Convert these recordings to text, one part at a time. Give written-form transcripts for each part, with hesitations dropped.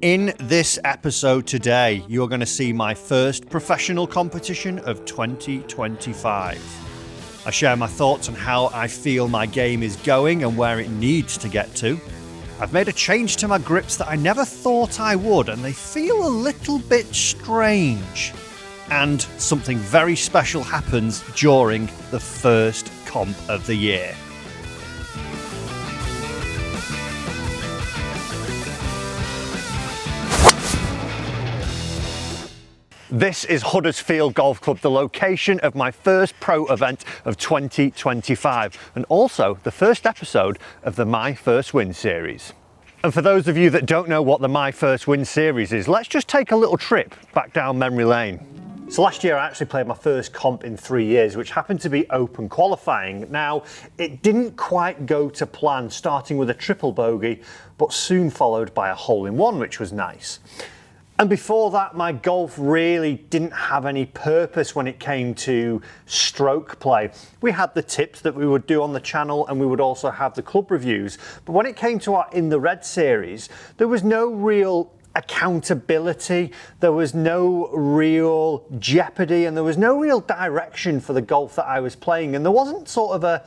In this episode today, you're going to see my first professional competition of 2025. I share my thoughts on how I feel my game is going and where it needs to get to. I've made a change to my grips that I never thought I would, and they feel a little bit strange. And something very special happens during the first comp of the year. This is Huddersfield Golf Club, the location of my first pro event of 2025, and also the first episode of the My First Win series. And for those of you that don't know what the My First Win series is, let's just take a little trip back down memory lane. So last year I actually played my first comp in 3 years, which happened to be open qualifying. Now, it didn't quite go to plan, starting with a triple bogey, but soon followed by a hole-in-one, which was nice. And before that, my golf really didn't have any purpose when it came to stroke play. We had the tips that we would do on the channel, and we would also have the club reviews. But when it came to our In the Red series, there was no real accountability, there was no real jeopardy, and there was no real direction for the golf that I was playing. And there wasn't sort of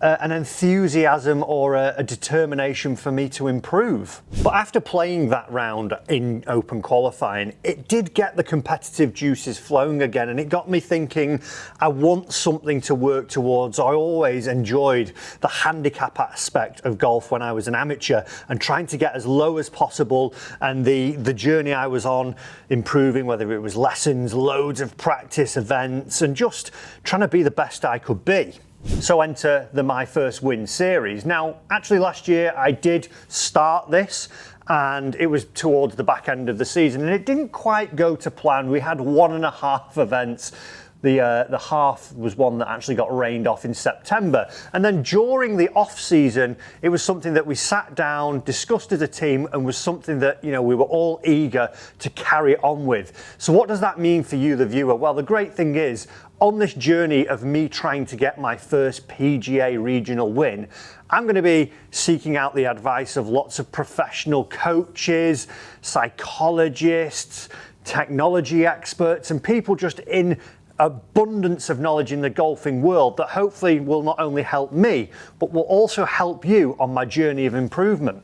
an enthusiasm or a determination for me to improve. But after playing that round in open qualifying, it did get the competitive juices flowing again, and it got me thinking, I want something to work towards. I always enjoyed the handicap aspect of golf when I was an amateur, and trying to get as low as possible, and the journey I was on, improving, whether it was lessons, loads of practice events, and just trying to be the best I could be. So enter the My First Win series. Now, actually last year I did start this, and it was towards the back end of the season, and it didn't quite go to plan. We had 1.5 events. The half was one that actually got rained off in September. And then during the off season, it was something that we sat down, discussed as a team, and was something that, we were all eager to carry on with. So what does that mean for you, the viewer? Well, the great thing is, on this journey of me trying to get my first PGA regional win, I'm going to be seeking out the advice of lots of professional coaches, psychologists, technology experts, and people just in abundance of knowledge in the golfing world that hopefully will not only help me, but will also help you on my journey of improvement.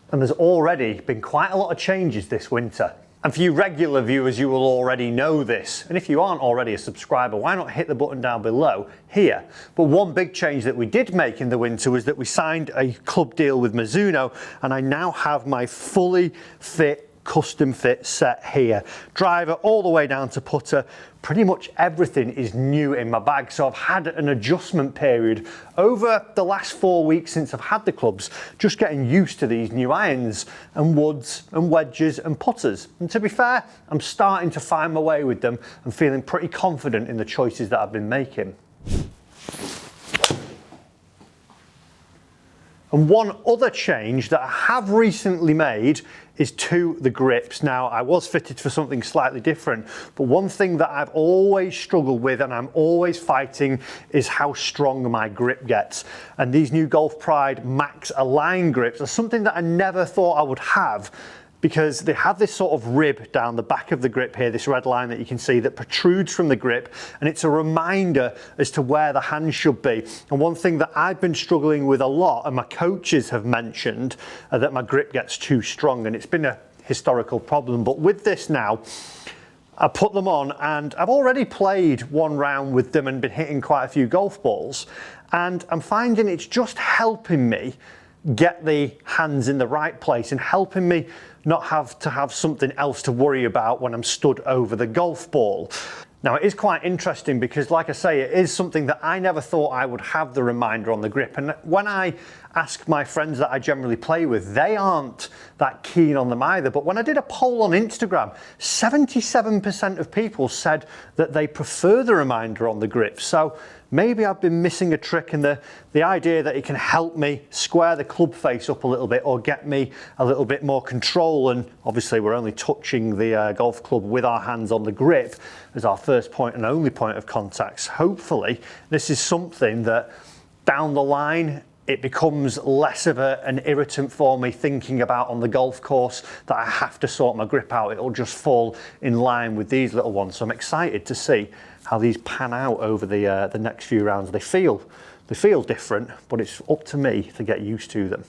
And there's already been quite a lot of changes this winter. And for you regular viewers, you will already know this. And if you aren't already a subscriber, why not hit the button down below here? But one big change that we did make in the winter was that we signed a club deal with Mizuno, and I now have my fully fit, custom fit set here. Driver all the way down to putter. Pretty much everything is new in my bag. So I've had an adjustment period over the last 4 weeks since I've had the clubs, just getting used to these new irons and woods and wedges and putters. And to be fair, I'm starting to find my way with them and feeling pretty confident in the choices that I've been making. And one other change that I have recently made is to the grips. Now, I was fitted for something slightly different, but one thing that I've always struggled with and I'm always fighting is how strong my grip gets. And these new Golf Pride Max Align grips are something that I never thought I would have, because they have this sort of rib down the back of the grip here, this red line that you can see that protrudes from the grip, and it's a reminder as to where the hand should be. And one thing that I've been struggling with a lot, and my coaches have mentioned, that my grip gets too strong, and it's been a historical problem. But with this now, I put them on, and I've already played one round with them and been hitting quite a few golf balls, and I'm finding it's just helping me get the hands in the right place and helping me not have to have something else to worry about when I'm stood over the golf ball. Now, it is quite interesting because, like I say, it is something that I never thought I would have the reminder on the grip. And when I ask my friends that I generally play with, they aren't that keen on them either. But when I did a poll on Instagram, 77% of people said that they prefer the reminder on the grip. So maybe I've been missing a trick in the idea that it can help me square the club face up a little bit or get me a little bit more control. And obviously we're only touching the golf club with our hands on the grip as our first point and only point of contact. Hopefully this is something that down the line it becomes less of an irritant for me thinking about on the golf course that I have to sort my grip out. It'll just fall in line with these little ones. So I'm excited to see how these pan out over the next few rounds. They feel different, but it's up to me to get used to them.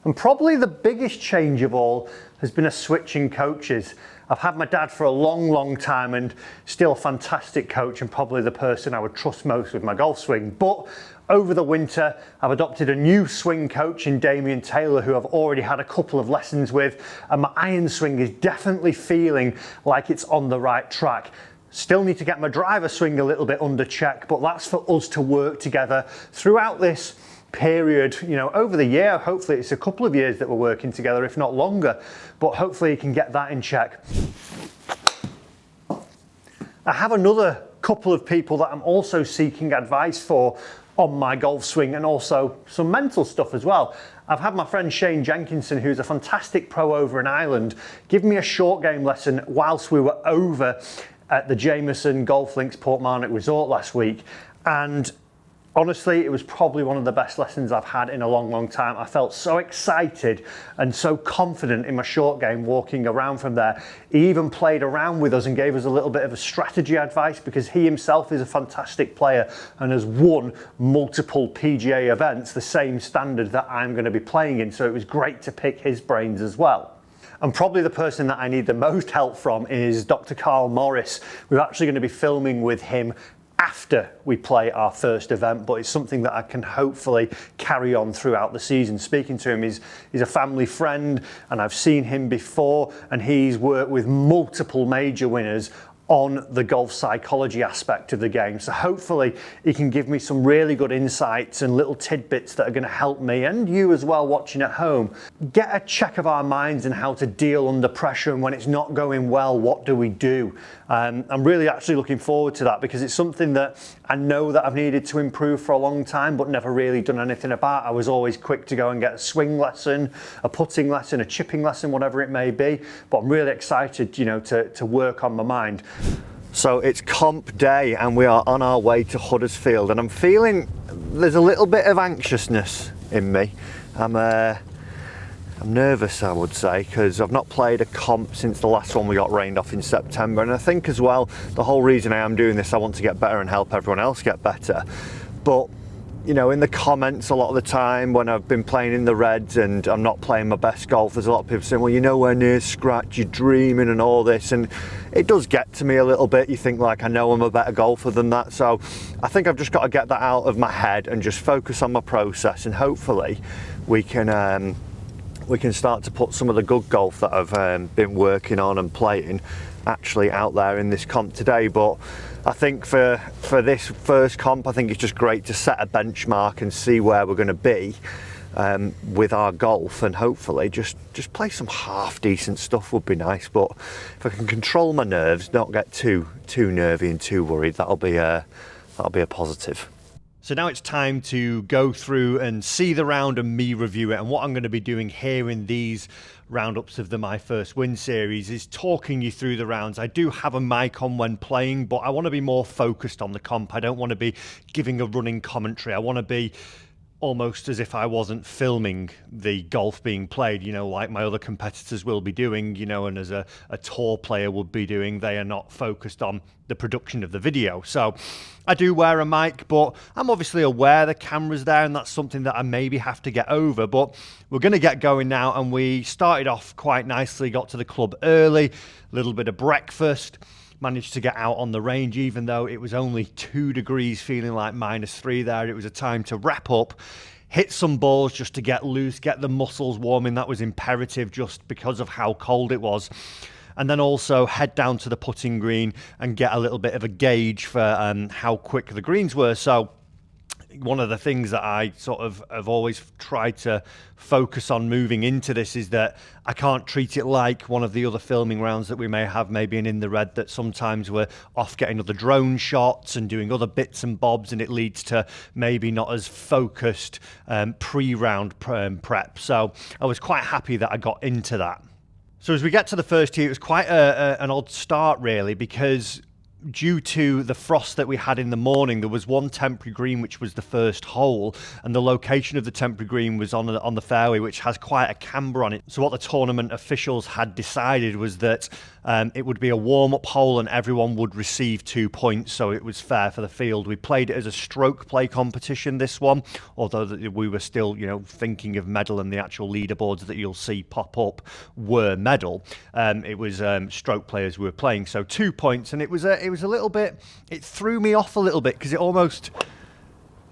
And probably the biggest change of all has been a switch in coaches. I've had my dad for a long time and still a fantastic coach and probably the person I would trust most with my golf swing. But over the winter, I've adopted a new swing coach in Damien Taylor, who I've already had a couple of lessons with, and my iron swing is definitely feeling like it's on the right track. Still need to get my driver swing a little bit under check, but that's for us to work together throughout this period, you know, over the year. Hopefully it's a couple of years that we're working together, if not longer, but hopefully you can get that in check. I have another couple of people that I'm also seeking advice for on my golf swing and also some mental stuff as well. I've had my friend Shane Jenkinson, who's a fantastic pro over in Ireland, give me a short game lesson whilst we were over at the Jameson Golf Links Portmarnock Resort last week, and honestly, it was probably one of the best lessons I've had in a long time. I felt so excited and so confident in my short game walking around from there. He even played around with us and gave us a little bit of a strategy advice, because he himself is a fantastic player and has won multiple PGA events, the same standard that I'm going to be playing in. So it was great to pick his brains as well. And probably the person that I need the most help from is Dr. Carl Morris. We're actually going to be filming with him after we play our first event, but it's something that I can hopefully carry on throughout the season. Speaking to him, he's a family friend, and I've seen him before, and he's worked with multiple major winners on the golf psychology aspect of the game. So hopefully he can give me some really good insights and little tidbits that are going to help me and you as well watching at home get a check of our minds and how to deal under pressure, and when it's not going well, what do we do? I'm really actually looking forward to that, because it's something that I know that I've needed to improve for a long time but never really done anything about. I was always quick to go and get a swing lesson, a putting lesson, a chipping lesson, whatever it may be, but I'm really excited, you know, to work on my mind. So it's comp day and we are on our way to Huddersfield, and I'm feeling there's a little bit of anxiousness in me. I'm nervous, I would say, because I've not played a comp since the last one we got rained off in September, and I think as well the whole reason I am doing this, I want to get better and help everyone else get better. But you know, in the comments a lot of the time when I've been playing in the Reds and I'm not playing my best golf, there's a lot of people saying, well, you're nowhere near scratch, you're dreaming and all this, and it does get to me a little bit. You think, like, I know I'm a better golfer than that, so I think I've just got to get that out of my head and just focus on my process, and hopefully we can start to put some of the good golf that I've been working on and playing actually out there in this comp today. But I think for this first comp, I think it's just great to set a benchmark and see where we're going to be with our golf, and hopefully just play some half decent stuff would be nice. But if I can control my nerves, not get too nervy and too worried, that'll be a positive. So now it's time to go through and see the round and me review it. And what I'm going to be doing here in these roundups of the My First Win series is talking you through the rounds. I do have a mic on when playing, but I want to be more focused on the comp. I don't want to be giving a running commentary. I want to be almost as if I wasn't filming the golf being played, you know, like my other competitors will be doing, you know, and as a tour player would be doing. They are not focused on the production of the video. So I do wear a mic, but I'm obviously aware the camera's there, and that's something that I maybe have to get over. But we're going to get going now, and we started off quite nicely, got to the club early, a little bit of breakfast, managed to get out on the range, even though it was only 2 degrees, feeling like -3 there. It was a time to wrap up, hit some balls just to get loose, get the muscles warming. That was imperative just because of how cold it was. And then also head down to the putting green and get a little bit of a gauge for how quick the greens were. So one of the things that I sort of have always tried to focus on moving into this is that I can't treat it like one of the other filming rounds that we may have maybe in the Red, that sometimes we're off getting other drone shots and doing other bits and bobs, and it leads to maybe not as focused pre-round prep. So I was quite happy that I got into that. So as we get to the first tee, it was quite an odd start really, because due to the frost that we had in the morning, there was one temporary green which was the first hole, and the location of the temporary green was on the fairway, which has quite a camber on it. So what the tournament officials had decided was that it would be a warm-up hole and everyone would receive 2 points, so it was fair for the field. We played it as a stroke play competition, this one, although we were still, thinking of medal, and the actual leaderboards that you'll see pop up were medal. It was stroke players we were playing, so 2 points, and it was a little bit, it threw me off a little bit, because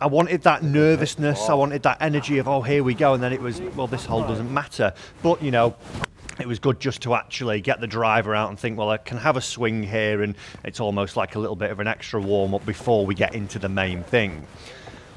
I wanted that nervousness, I wanted that energy of, oh, here we go, and then it was, well, this hole doesn't matter. But, it was good just to actually get the driver out and think, well, I can have a swing here, and it's almost like a little bit of an extra warm-up before we get into the main thing.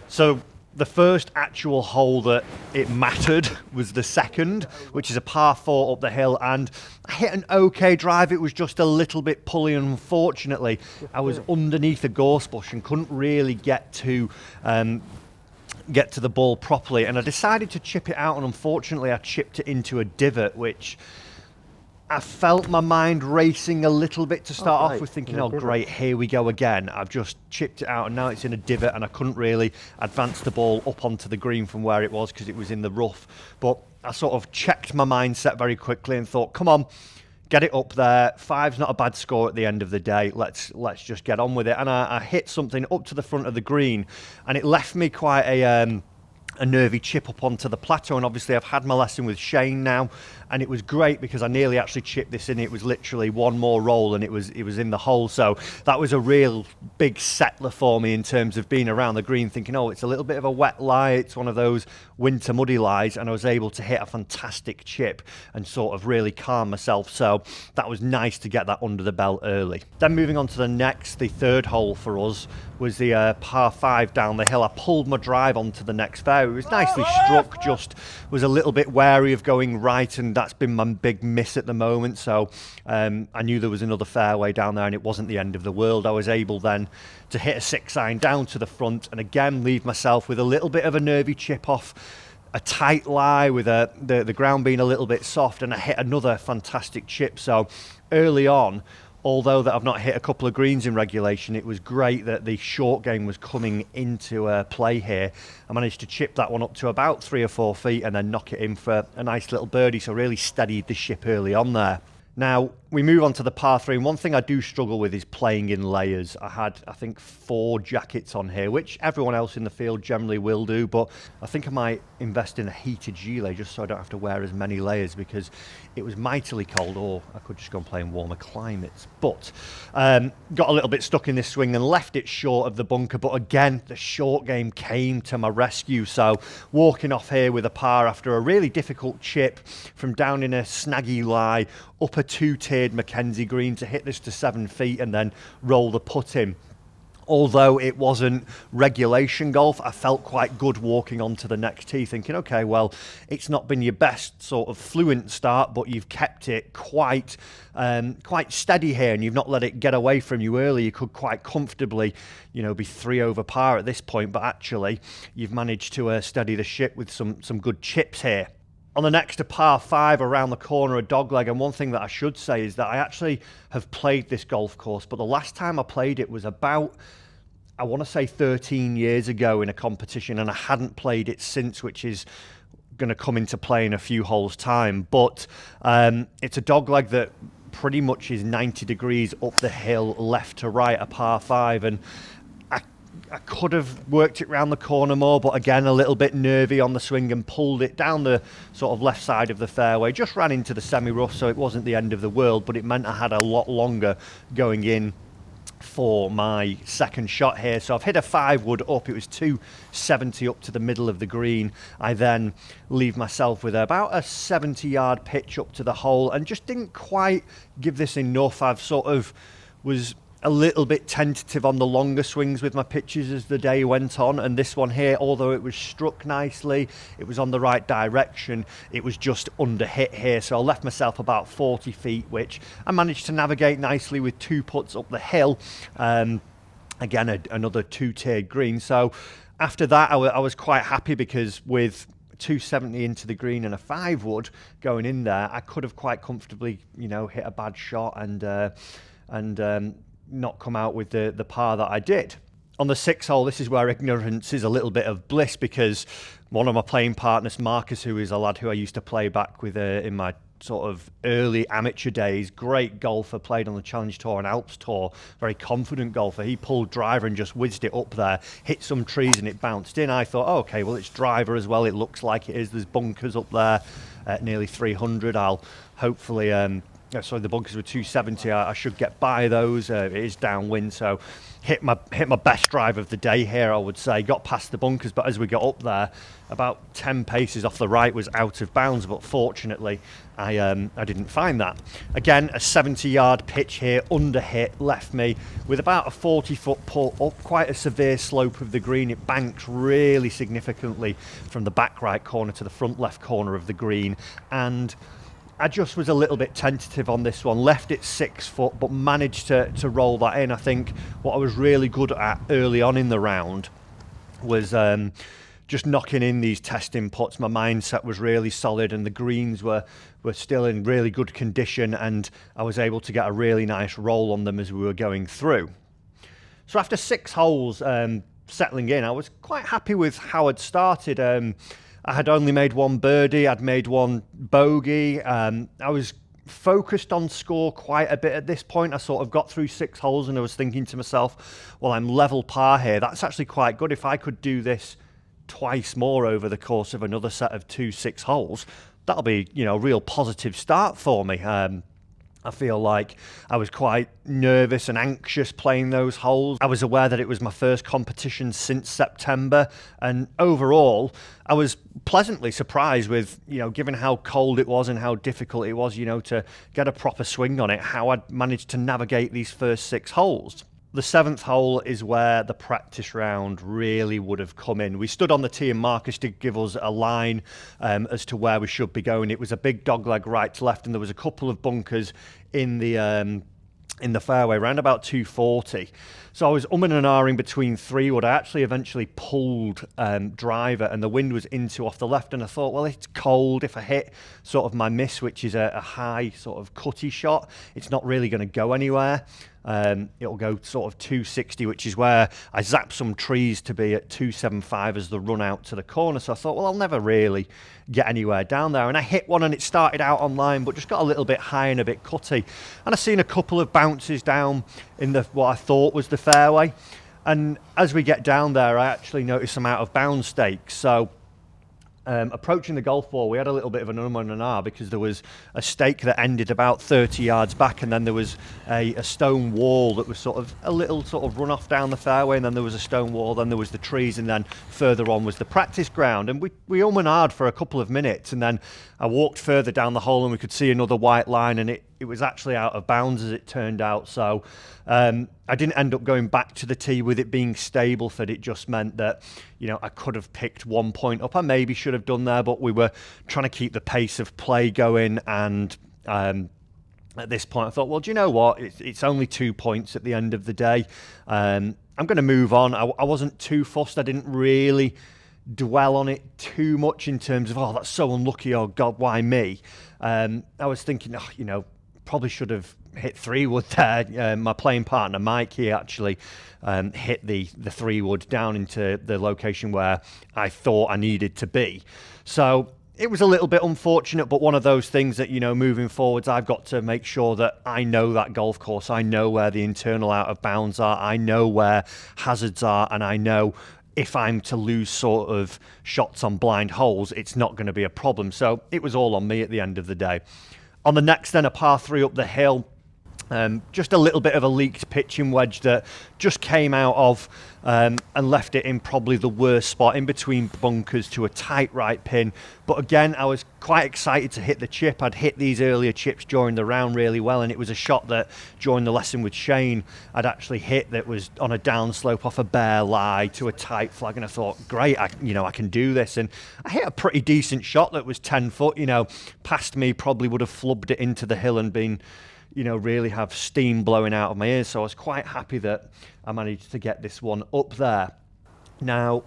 So the first actual hole that it mattered was the second, which is a par 4 up the hill, and I hit an okay drive. It was just a little bit pulley, and unfortunately I was underneath a gorse bush and couldn't really get to the ball properly, and I decided to chip it out, and unfortunately I chipped it into a divot, which I felt my mind racing a little bit to start off with, thinking, oh great, here we go again. I've just chipped it out and now it's in a divot, and I couldn't really advance the ball up onto the green from where it was because it was in the rough. But I sort of checked my mindset very quickly and thought, come on, get it up there. 5's not a bad score at the end of the day. Let's just get on with it. And I hit something up to the front of the green, and it left me quite a nervy chip up onto the plateau. And obviously I've had my lesson with Shane now, and it was great because I nearly actually chipped this in. It was literally one more roll and it was in the hole. So that was a real big settler for me in terms of being around the green, thinking, oh, it's a little bit of a wet lie, it's one of those winter muddy lies, and I was able to hit a fantastic chip and sort of really calm myself. So that was nice to get that under the belt early. Then moving on to the third hole for us was the par 5 down the hill. I pulled my drive onto the next fairway. It was nicely struck, just was a little bit wary of going right, and that's been my big miss at the moment. So I knew there was another fairway down there and it wasn't the end of the world. I was able then to hit a 6-iron down to the front and again leave myself with a little bit of a nervy chip off a tight lie with the ground being a little bit soft, and I hit another fantastic chip. So early on, although that I've not hit a couple of greens in regulation, it was great that the short game was coming into play here. I managed to chip that one up to about 3 or 4 feet and then knock it in for a nice little birdie, so really steadied the ship early on there. Now, we move on to the par 3, and one thing I do struggle with is playing in layers. I had, I think, 4 jackets on here, which everyone else in the field generally will do, but I think I might invest in a heated gilet just so I don't have to wear as many layers, because it was mightily cold, or I could just go and play in warmer climates. But got a little bit stuck in this swing and left it short of the bunker, but again, the short game came to my rescue. So walking off here with a par after a really difficult chip from down in a snaggy lie, up a 2-tiered Mackenzie green to hit this to 7 feet and then roll the putt in. Although it wasn't regulation golf, I felt quite good walking onto the next tee, thinking, okay, well, it's not been your best sort of fluent start, but you've kept it quite steady here, and you've not let it get away from you early. You could quite comfortably, be 3 over par at this point, but actually, you've managed to steady the ship with some good chips here. On the next to par 5 around the corner, a dogleg, and one thing that I should say is that I actually have played this golf course, but the last time I played it was about, I want to say 13 years ago in a competition, and I hadn't played it since, which is going to come into play in a few holes' time. But it's a dogleg that pretty much is 90 degrees up the hill, left to right, a par 5, and I could have worked it round the corner more, but again, a little bit nervy on the swing and pulled it down the sort of left side of the fairway. Just ran into the semi-rough, so it wasn't the end of the world, but it meant I had a lot longer going in for my second shot here. So I've hit a 5-wood up. It was 270 up to the middle of the green. I then leave myself with about a 70-yard pitch up to the hole and just didn't quite give this enough. I've sort of was a little bit tentative on the longer swings with my pitches as the day went on, and this one here, although it was struck nicely, it was on the right direction, it was just under hit here. So I left myself about 40 feet, which I managed to navigate nicely with 2 putts up the hill. Again, another 2-tiered green. So after that, I was quite happy, because with 270 into the green and a 5-wood going in there, I could have quite comfortably, hit a bad shot and not come out with the par that I did. On the 6th hole, this is where ignorance is a little bit of bliss, because one of my playing partners, Marcus, who is a lad who I used to play back with in my sort of early amateur days, great golfer, played on the Challenge Tour and Alps Tour, very confident golfer. He pulled driver and just whizzed it up there, hit some trees and it bounced in. I thought, oh, okay, well, it's driver as well. It looks like it is. There's bunkers up there at nearly 300. I'll hopefully... sorry, the bunkers were 270. I should get by those. It is downwind, so hit my best drive of the day here, I would say. Got past the bunkers, but as we got up there, about 10 paces off the right was out of bounds, but fortunately I didn't find that. Again, a 70-yard pitch here, under hit, left me with about a 40-foot pull up quite a severe slope of the green. It banked really significantly from the back right corner to the front left corner of the green, and I just was a little bit tentative on this one, left it 6 foot, but managed to roll that in. I think what I was really good at early on in the round was just knocking in these testing putts. My mindset was really solid and the greens were still in really good condition, and I was able to get a really nice roll on them as we were going through. So after 6 holes settling in, I was quite happy with how I'd started. I had only made 1 birdie, I'd made 1 bogey. I was focused on score quite a bit at this point. I sort of got through 6 holes and I was thinking to myself, well, I'm level par here. That's actually quite good. If I could do this twice more over the course of another set of 2 6 holes, that'll be, a real positive start for me. I feel like I was quite nervous and anxious playing those holes. I was aware that it was my first competition since September, and overall I was pleasantly surprised with, given how cold it was and how difficult it was, to get a proper swing on it, how I'd managed to navigate these first 6 holes. The 7th hole is where the practice round really would have come in. We stood on the tee and Marcus did give us a line as to where we should be going. It was a big dogleg right to left, and there was a couple of bunkers in the fairway, around about 240. So I was umming and ahhing between 3 wood. I actually eventually pulled driver, and the wind was into off the left, and I thought, well, it's cold. If I hit sort of my miss, which is a high sort of cutty shot, it's not really going to go anywhere. It'll go sort of 260, which is where I zapped some trees to be at 275 as the run out to the corner. So I thought, well, I'll never really get anywhere down there. And I hit one and it started out on line, but just got a little bit high and a bit cutty. And I seen a couple of bounces down in what I thought was the fairway. And as we get down there, I actually noticed some out of bounds stakes. So approaching the golf ball, we had a little bit of an and an ah, because there was a stake that ended about 30 yards back, and then there was a stone wall that was sort of a little sort of run off down the fairway, and then there was a stone wall, then there was the trees, and then further on was the practice ground. And we and ahed for a couple of minutes, and then I walked further down the hole and we could see another white line, and it was actually out of bounds as it turned out. So I didn't end up going back to the tee with it being Stableford. It just meant that, I could have picked 1 point up. I maybe should have done there, but we were trying to keep the pace of play going. And at this point, I thought, well, do you know what? It's only 2 points at the end of the day. I'm going to move on. I wasn't too fussed. I didn't really dwell on it too much in terms of, oh, that's so unlucky, oh God, why me? I was thinking, probably should have hit 3 wood there. My playing partner Mike, he actually hit the 3 wood down into the location where I thought I needed to be. So it was a little bit unfortunate, but one of those things that, moving forwards, I've got to make sure that I know that golf course. I know where the internal out of bounds are. I know where hazards are, and I know if I'm to lose sort of shots on blind holes, it's not going to be a problem. So it was all on me at the end of the day. On the next, then, a par 3 up the hill. Just a little bit of a leaked pitching wedge that just came out of and left it in probably the worst spot, in between bunkers to a tight right pin. But again, I was quite excited to hit the chip. I'd hit these earlier chips during the round really well, and it was a shot that during the lesson with Shane I'd actually hit that was on a downslope off a bare lie to a tight flag, and I thought, great, I can do this. And I hit a pretty decent shot that was 10 foot, past me, probably would have flubbed it into the hill and been, really have steam blowing out of my ears. So I was quite happy that I managed to get this one up there. Now,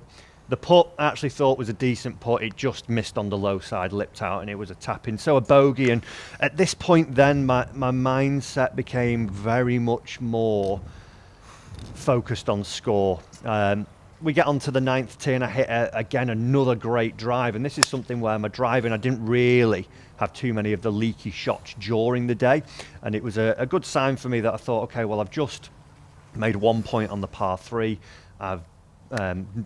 The putt I actually thought was a decent putt. It just missed on the low side, lipped out, and it was a tap-in. So a bogey. And at this point then, my mindset became very much more focused on score. We get onto the 9th tee and I hit, again, another great drive. And this is something where my driving, I didn't really have too many of the leaky shots during the day. And it was a good sign for me that I thought, okay, well, I've just made 1 point on the par 3. I've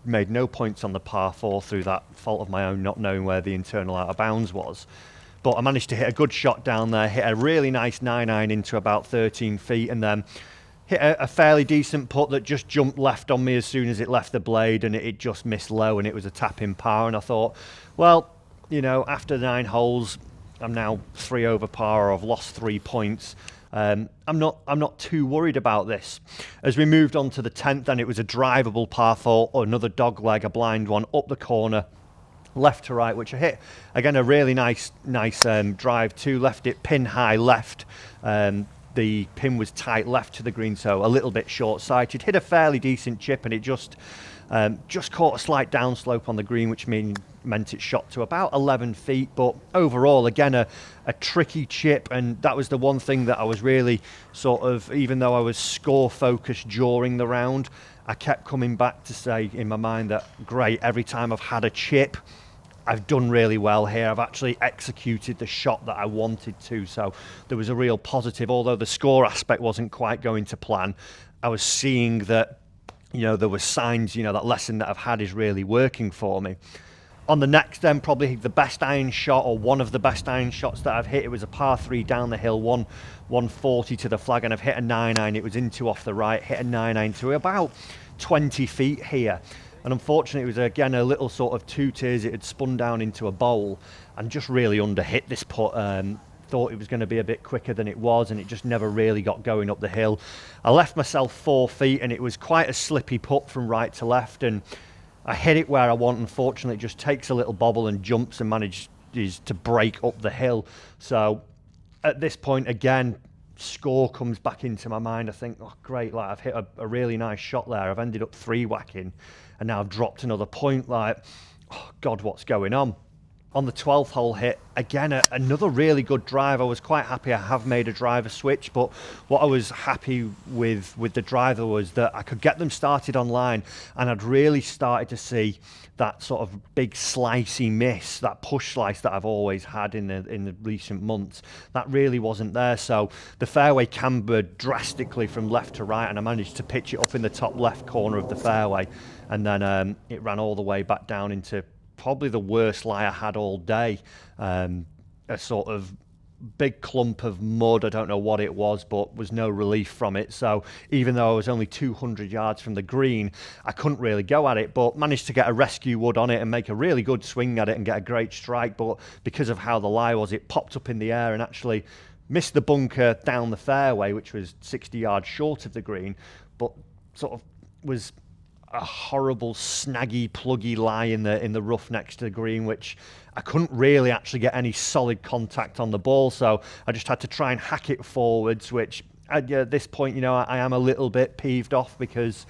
made no points on the par 4 through that fault of my own, not knowing where the internal out of bounds was. But I managed to hit a good shot down there, hit a really nice 9-iron into about 13 feet, and then hit a fairly decent putt that just jumped left on me as soon as it left the blade, and it just missed low, and it was a tap-in par. And I thought, well, you know, after 9 holes, I'm now 3 over par, or I've lost 3 points. I'm not too worried about this. As we moved on to the 10th, then it was a drivable par 4, or another dog leg, a blind one, up the corner, left to right, which I hit. Again, a really nice drive too. Left it pin high left. The pin was tight left to the green, so a little bit short-sighted. Hit a fairly decent chip, and it just caught a slight downslope on the green, which meant it shot to about 11 feet. But overall, again, a tricky chip, and that was the one thing that I was really sort of, even though I was score-focused during the round, I kept coming back to say in my mind that, great, every time I've had a chip, I've done really well here. I've actually executed the shot that I wanted to. So there was a real positive, although the score aspect wasn't quite going to plan. I was seeing that, you know, there were signs, you know, that lesson that I've had is really working for me. On the next then, probably the best iron shot, or one of the best iron shots that I've hit, it was a par 3 down the hill, 140 to the flag, and I've hit a 9-iron. It was into off the right, hit a 9-iron to about 20 feet here. And unfortunately, it was, again, a little sort of 2 tiers. It had spun down into a bowl and just really underhit this putt. Thought it was going to be a bit quicker than it was, and it just never really got going up the hill. I left myself 4 feet, and it was quite a slippy putt from right to left, and I hit it where I want. Unfortunately, it just takes a little bobble and jumps and manages to break up the hill. So at this point, again, score comes back into my mind. I think, oh, great, like I've hit a really nice shot there. I've ended up 3-whacking, and now I've dropped another point. Like, oh God, what's going on? On the 12th hole hit, again, another really good drive. I was quite happy I have made a driver switch, but what I was happy with the driver was that I could get them started online, and I'd really started to see that sort of big slicey miss, that push slice that I've always had in the recent months. That really wasn't there. So the fairway cambered drastically from left to right, and I managed to pitch it up in the top left corner of the fairway, and then it ran all the way back down into probably the worst lie I had all day. A sort of big clump of mud, I don't know what it was, but was no relief from it. So even though I was only 200 yards from the green, I couldn't really go at it, but managed to get a rescue wood on it and make a really good swing at it and get a great strike. But because of how the lie was, it popped up in the air and actually missed the bunker down the fairway, which was 60 yards short of the green, but sort of was a horrible snaggy pluggy lie in the rough next to the green, which I couldn't really actually get any solid contact on the ball, so I just had to try and hack it forwards, which at this point, you know, I am a little bit peeved off because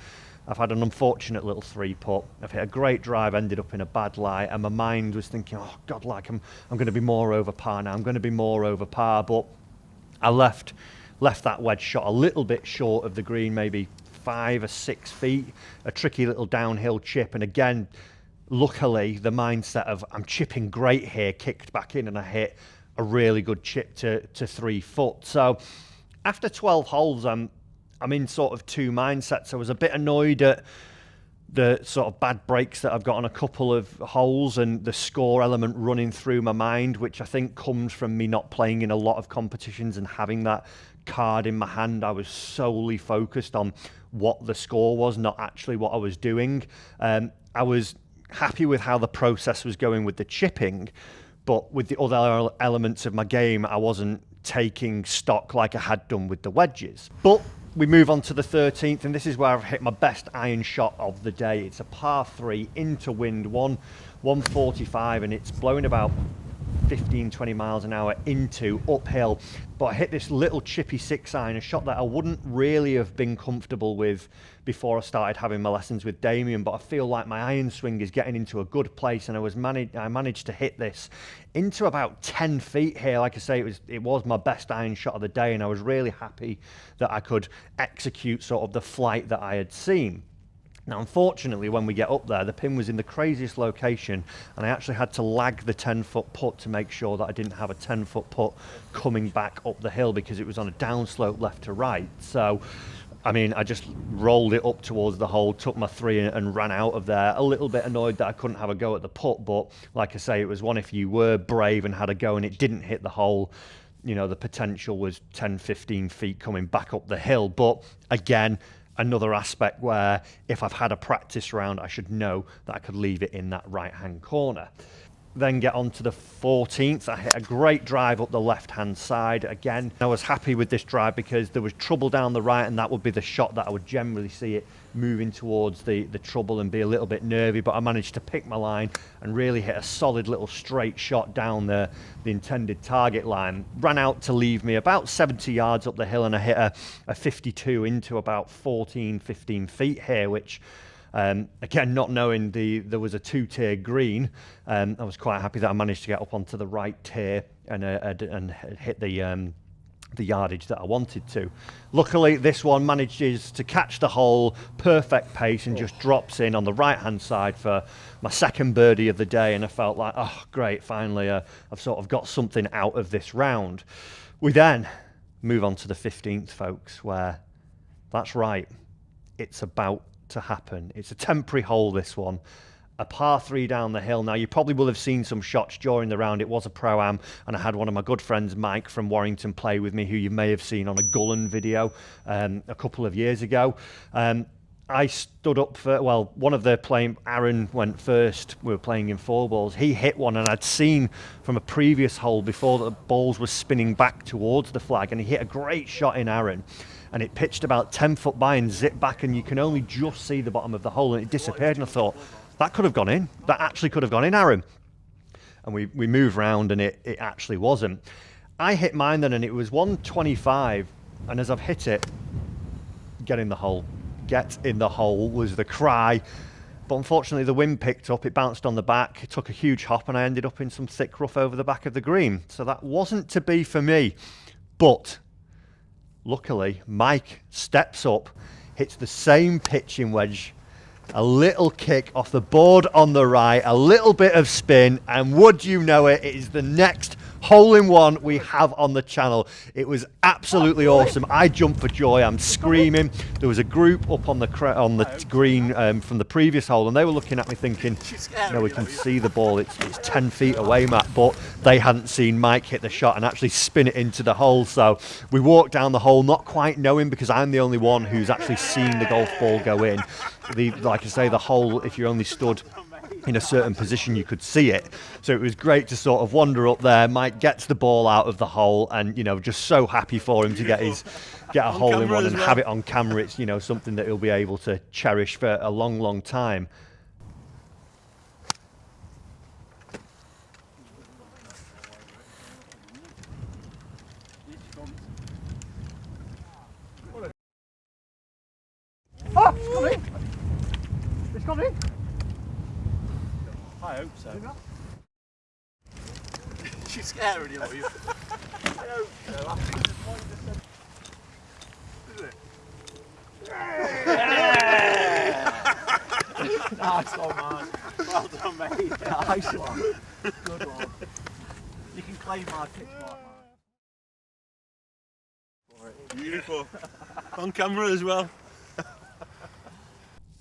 I've had an unfortunate little 3-putt. I've hit a great drive, ended up in a bad lie, and my mind was thinking, oh God, like I'm going to be more over par now, I'm going to be more over par, but I left that wedge shot a little bit short of the green, maybe 5 or 6 feet, a tricky little downhill chip. And again, luckily, the mindset of I'm chipping great here kicked back in, and I hit a really good chip to 3 foot. So after 12 holes, I'm in sort of 2 mindsets. I was a bit annoyed at the sort of bad breaks that I've got on a couple of holes and the score element running through my mind, which I think comes from me not playing in a lot of competitions and having that card in my hand. I was solely focused on what the score was, not actually what I was doing. I was happy with how the process was going with the chipping, but with the other elements of my game, I wasn't taking stock like I had done with the wedges. But we move on to the 13th, and this is where I've hit my best iron shot of the day. It's a par 3 into wind, 145, and it's blowing about 15, 20 miles an hour into uphill. But I hit this little chippy 6-iron, a shot that I wouldn't really have been comfortable with before I started having my lessons with Damien, but I feel like my iron swing is getting into a good place, and I managed to hit this into about 10 feet here. Like I say, it was my best iron shot of the day, and I was really happy that I could execute sort of the flight that I had seen. Now, unfortunately, when we get up there, the pin was in the craziest location, and I actually had to lag the 10-foot putt to make sure that I didn't have a 10-foot putt coming back up the hill, because it was on a downslope left to right. So, I mean, I just rolled it up towards the hole, took my 3 and ran out of there. A little bit annoyed that I couldn't have a go at the putt, but like I say, it was one if you were brave and had a go and it didn't hit the hole, you know, the potential was 10, 15 feet coming back up the hill. But again, another aspect where if I've had a practice round, I should know that I could leave it in that right-hand corner. Then get on to the 14th. I hit a great drive up the left-hand side. Again, I was happy with this drive because there was trouble down the right, and that would be the shot that I would generally see it moving towards the trouble and be a little bit nervy. But I managed to pick my line and really hit a solid little straight shot down the intended target line. Ran out to leave me about 70 yards up the hill, and I hit a 52 into about 14, 15 feet here, which... again, not knowing there was a 2-tier green, I was quite happy that I managed to get up onto the right tier and hit the yardage that I wanted to. Luckily, this one manages to catch the hole, perfect pace, and just drops in on the right-hand side for my second birdie of the day, and I felt like, oh, great, finally I've sort of got something out of this round. We then move on to the 15th, folks, where, that's right, it's about to happen. It's a temporary hole, this one. A par 3 down the hill. Now, you probably will have seen some shots during the round. It was a pro-am, and I had one of my good friends, Mike from Warrington, play with me, who you may have seen on a Gullen video a couple of years ago. I stood up for, well, one of the playing, Aaron went first. We were playing in 4 balls. He hit one, and I'd seen from a previous hole before that the balls were spinning back towards the flag, and he hit a great shot in Aaron. And it pitched about 10 foot by and zipped back, and you can only just see the bottom of the hole, and it disappeared. And I thought, that could have gone in. That actually could have gone in, Aaron. And we moved round, and it actually wasn't. I hit mine then, and it was 125. And as I've hit it, get in the hole. Get in the hole was the cry. But unfortunately, the wind picked up. It bounced on the back. It took a huge hop, and I ended up in some thick rough over the back of the green. So that wasn't to be for me. But luckily, Mike steps up, hits the same pitching wedge, a little kick off the board on the right, a little bit of spin, and would you know it, it is the next hole-in-one we have on the channel. It was absolutely awesome. I jumped for joy. I'm screaming. There was a group up on the green from the previous hole, and they were looking at me thinking, no, we can see the ball. It's 10 feet away, Matt, but they hadn't seen Mike hit the shot and actually spin it into the hole. So we walked down the hole, not quite knowing, because I'm the only one who's actually seen the golf ball go in. Like I say, the hole, if you only stood in a certain position, you could see it. So it was great to sort of wander up there. Mike gets the ball out of the hole, and, you know, just so happy for him to get a hole in one and have it on camera. It's, you know, something that he'll be able to cherish for a long, long time. Oh, it's gone in. It's gone in. I hope so. She's scaring you, are you? I hope so. I think the point is it? Nice one, man. Well done, mate. Nice one. Good one. You can claim my pitch mark, man. Beautiful. On camera as well.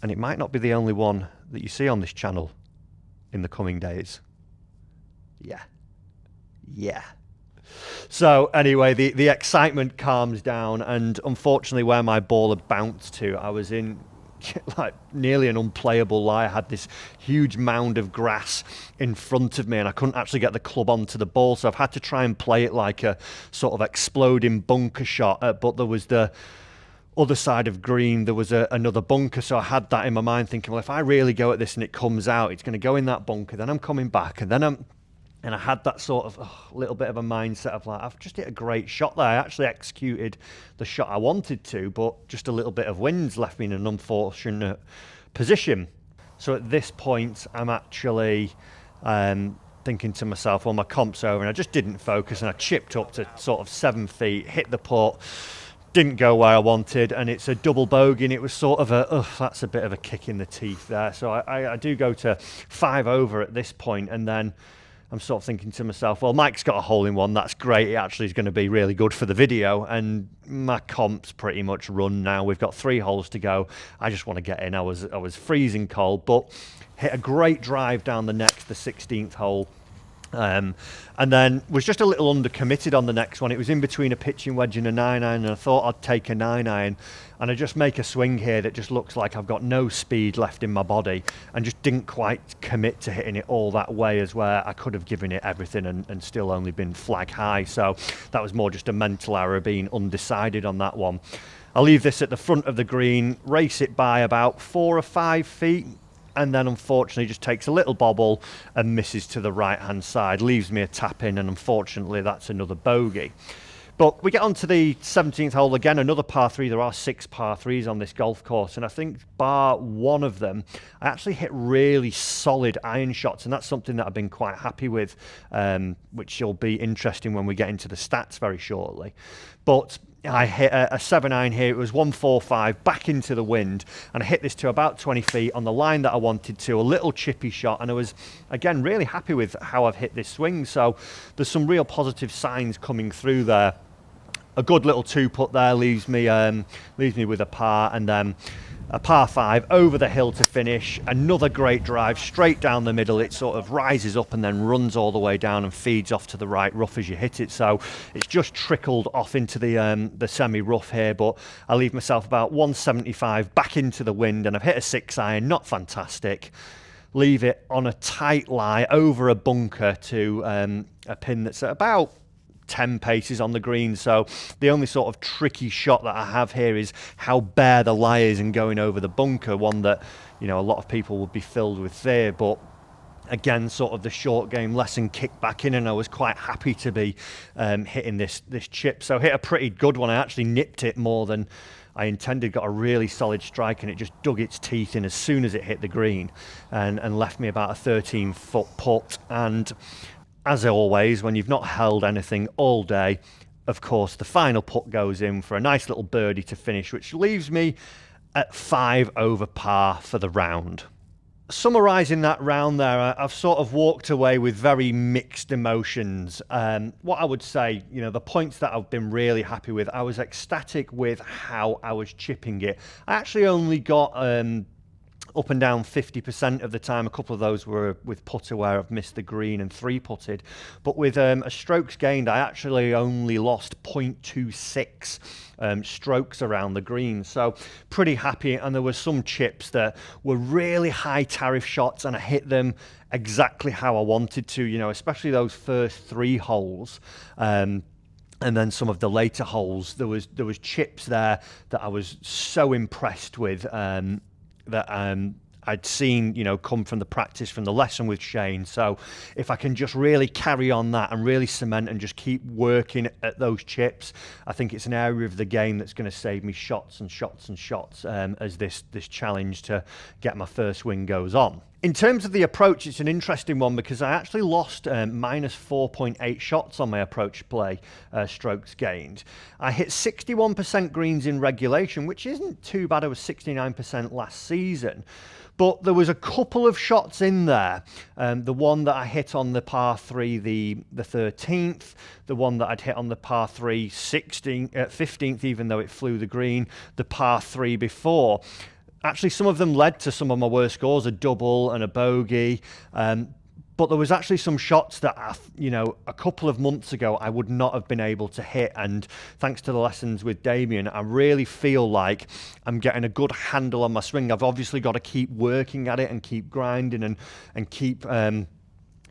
And it might not be the only one that you see on this channel in the coming days. Yeah. So anyway, the excitement calms down, and unfortunately where my ball had bounced to, I was in like nearly an unplayable lie. I had this huge mound of grass in front of me, and I couldn't actually get the club onto the ball, so I've had to try and play it like a sort of exploding bunker shot, but there was the other side of green, there was another bunker, so I had that in my mind thinking, well, if I really go at this and it comes out, it's going to go in that bunker, then I'm coming back, and then I'm And I had that sort of little bit of a mindset of like, I've just hit a great shot there. I actually executed the shot I wanted to, but just a little bit of wind's left me in an unfortunate position. So at this point, I'm actually thinking to myself, well, my comp's over, and I just didn't focus, and I chipped up to sort of 7 feet, hit the putt, didn't go where I wanted, and it's a double bogey, and it was sort of that's a bit of a kick in the teeth there. So I do go to 5 over at this point, and then I'm sort of thinking to myself, well, Mike's got a hole in one. That's great. It actually is going to be really good for the video. And my comp's pretty much run now. We've got 3 holes to go. I just want to get in. I was freezing cold, but hit a great drive down the next, the 16th hole. And then was just a little undercommitted on the next one. It was in between a pitching wedge and a 9-iron, and I thought I'd take a 9-iron, and I just make a swing here that just looks like I've got no speed left in my body, and just didn't quite commit to hitting it all that way, as where I could have given it everything and still only been flag high. So that was more just a mental error, being undecided on that one. I'll leave this at the front of the green, race it by about 4 or 5 feet, and then unfortunately just takes a little bobble and misses to the right hand side, leaves me a tap in, and unfortunately that's another bogey. But we get on to the 17th hole again, another par 3. There are 6 par 3s on this golf course, and I think bar one of them, I actually hit really solid iron shots, and that's something that I've been quite happy with, which will be interesting when we get into the stats very shortly. But I hit a 7-iron here. It was 145 back into the wind, and I hit this to about 20 feet on the line that I wanted to, a little chippy shot, and I was, again, really happy with how I've hit this swing. So there's some real positive signs coming through there. A good little 2-putt there leaves me with a par, and then a par 5 over the hill to finish. Another great drive straight down the middle. It sort of rises up and then runs all the way down and feeds off to the right rough as you hit it. So it's just trickled off into the semi-rough here, but I leave myself about 175 back into the wind, and I've hit a 6-iron, not fantastic. Leave it on a tight lie over a bunker to a pin that's at about 10 paces on the green. So the only sort of tricky shot that I have here is how bare the lie is and going over the bunker, one that, you know, a lot of people would be filled with fear. But again, sort of the short game lesson kicked back in, and I was quite happy to be hitting this chip. So hit a pretty good one. I actually nipped it more than I intended, got a really solid strike, and it just dug its teeth in as soon as it hit the green, and left me about a 13-foot putt. And as always, when you've not held anything all day, of course, the final putt goes in for a nice little birdie to finish, which leaves me at 5 over par for the round. Summarising that round there, I've sort of walked away with very mixed emotions. What I would say, you know, the points that I've been really happy with, I was ecstatic with how I was chipping it. I actually only got up and down 50% of the time. A couple of those were with putter where I've missed the green and 3-putted. But with a strokes gained, I actually only lost 0.26 strokes around the green. So pretty happy. And there were some chips that were really high tariff shots, and I hit them exactly how I wanted to, you know, especially those first 3 holes. And then some of the later holes, there was chips there that I was so impressed with, that I'd seen, you know, come from the practice, from the lesson with Shane. So if I can just really carry on that and really cement and just keep working at those chips, I think it's an area of the game that's going to save me shots and shots and shots as this challenge to get my first win goes on. In terms of the approach, it's an interesting one because I actually lost minus 4.8 shots on my approach play, strokes gained. I hit 61% greens in regulation, which isn't too bad. I was 69% last season. But there was a couple of shots in there. The one that I hit on the par 3, the 13th, the one that I'd hit on the par 3, 15th, even though it flew the green, the par 3 before. Actually, some of them led to some of my worst scores, a double and a bogey. But there was actually some shots that, you know, a couple of months ago, I would not have been able to hit. And thanks to the lessons with Damien, I really feel like I'm getting a good handle on my swing. I've obviously got to keep working at it and keep grinding and keep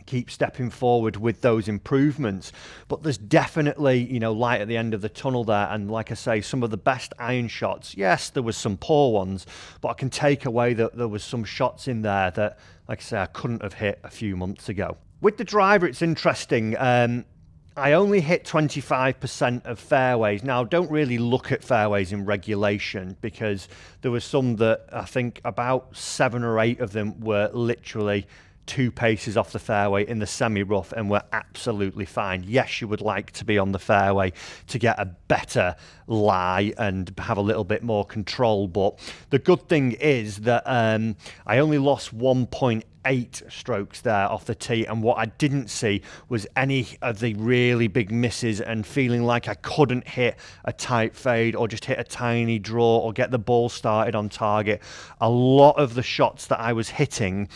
keep stepping forward with those improvements. But there's definitely, you know, light at the end of the tunnel there. And like I say, some of the best iron shots, yes, there was some poor ones, but I can take away that there was some shots in there that, like I say, I couldn't have hit a few months ago. With the driver, it's interesting. I only hit 25% of fairways. Now, don't really look at fairways in regulation, because there was some that I think about 7 or 8 of them were literally 2 paces off the fairway in the semi-rough and were absolutely fine. Yes, you would like to be on the fairway to get a better lie and have a little bit more control, but the good thing is that I only lost 1.8 strokes there off the tee, and what I didn't see was any of the really big misses and feeling like I couldn't hit a tight fade or just hit a tiny draw or get the ball started on target. A lot of the shots that I was hitting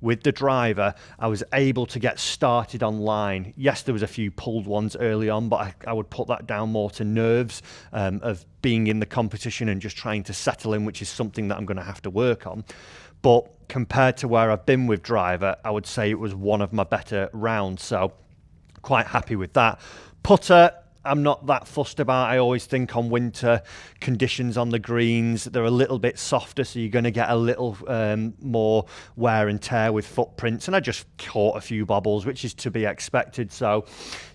with the driver, I was able to get started on line. Yes, there was a few pulled ones early on, but I would put that down more to nerves of being in the competition and just trying to settle in, which is something that I'm going to have to work on. But compared to where I've been with driver, I would say it was one of my better rounds, so quite happy with that. Putter, I'm not that fussed about. I always think on winter conditions on the greens, they're a little bit softer, so you're going to get a little more wear and tear with footprints. And I just caught a few bobbles, which is to be expected. So,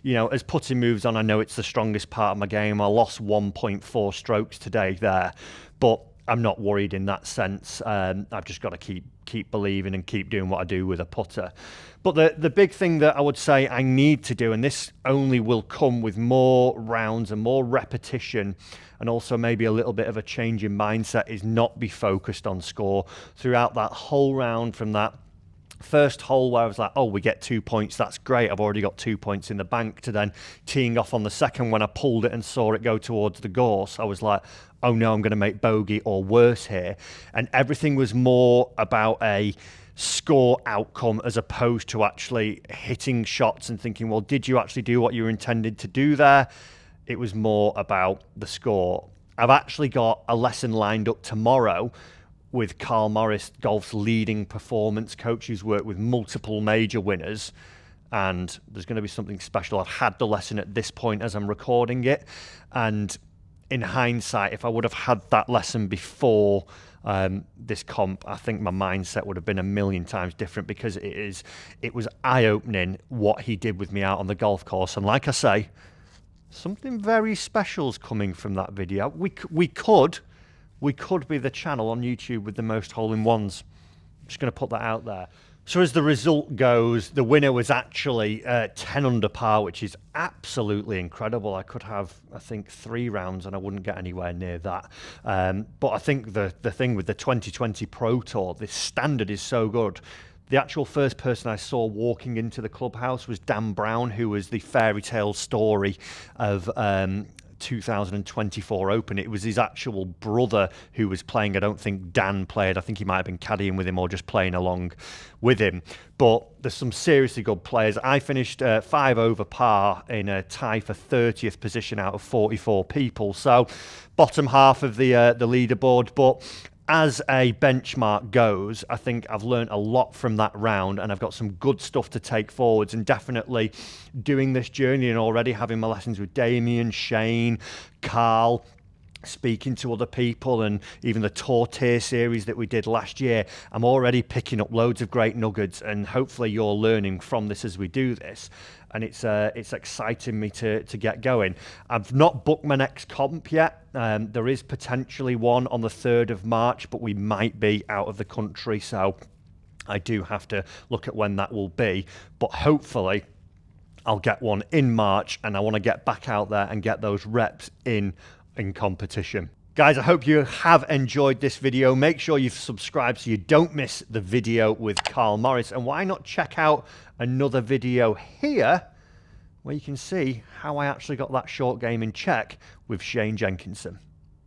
you know, as putting moves on, I know it's the strongest part of my game. I lost 1.4 strokes today there, but I'm not worried in that sense. I've just got to keep believing and keep doing what I do with a putter. But the big thing that I would say I need to do, and this only will come with more rounds and more repetition, and also maybe a little bit of a change in mindset, is not be focused on score throughout that whole round. From that first hole where I was like, oh, we get 2 points, that's great, I've already got 2 points in the bank, to then teeing off on the second when I pulled it and saw it go towards the gorse, I was like, oh no, I'm going to make bogey or worse here. And everything was more about a score outcome as opposed to actually hitting shots and thinking, well, did you actually do what you were intended to do there? It was more about the score. I've actually got a lesson lined up tomorrow with Carl Morris, golf's leading performance coach, who's worked with multiple major winners, and there's going to be something special. I've had the lesson at this point as I'm recording it, and in hindsight, if I would have had that lesson before this comp, I think my mindset would have been a million times different, because it was eye-opening what he did with me out on the golf course. And like I say, something very special's coming from that video. We could be the channel on YouTube with the most hole-in-ones. I'm just going to put that out there. So as the result goes, the winner was actually 10 under par, which is absolutely incredible. I could have, I think, 3 rounds and I wouldn't get anywhere near that. But I think the thing with the 2020 Pro Tour, this standard is so good. The actual first person I saw walking into the clubhouse was Dan Brown, who was the fairy tale story of 2024 Open. It was his actual brother who was playing. I don't think Dan played. I think he might have been caddying with him or just playing along with him. But there's some seriously good players. I finished 5 over par in a tie for 30th position out of 44 people. So bottom half of the leaderboard. But as a benchmark goes, I think I've learned a lot from that round, and I've got some good stuff to take forwards, and definitely doing this journey and already having my lessons with Damien, Shane, Carl, speaking to other people, and even the Tour Tier series that we did last year, I'm already picking up loads of great nuggets, and hopefully you're learning from this as we do this. And it's exciting me to get going. I've not booked my next comp yet. There is potentially one on the 3rd of March, but we might be out of the country, so I do have to look at when that will be. But hopefully I'll get one in March, and I want to get back out there and get those reps in competition. Guys, I hope you have enjoyed this video. Make sure you've subscribed so you don't miss the video with Carl Morris. And why not check out another video here where you can see how I actually got that short game in check with Shane Jenkinson.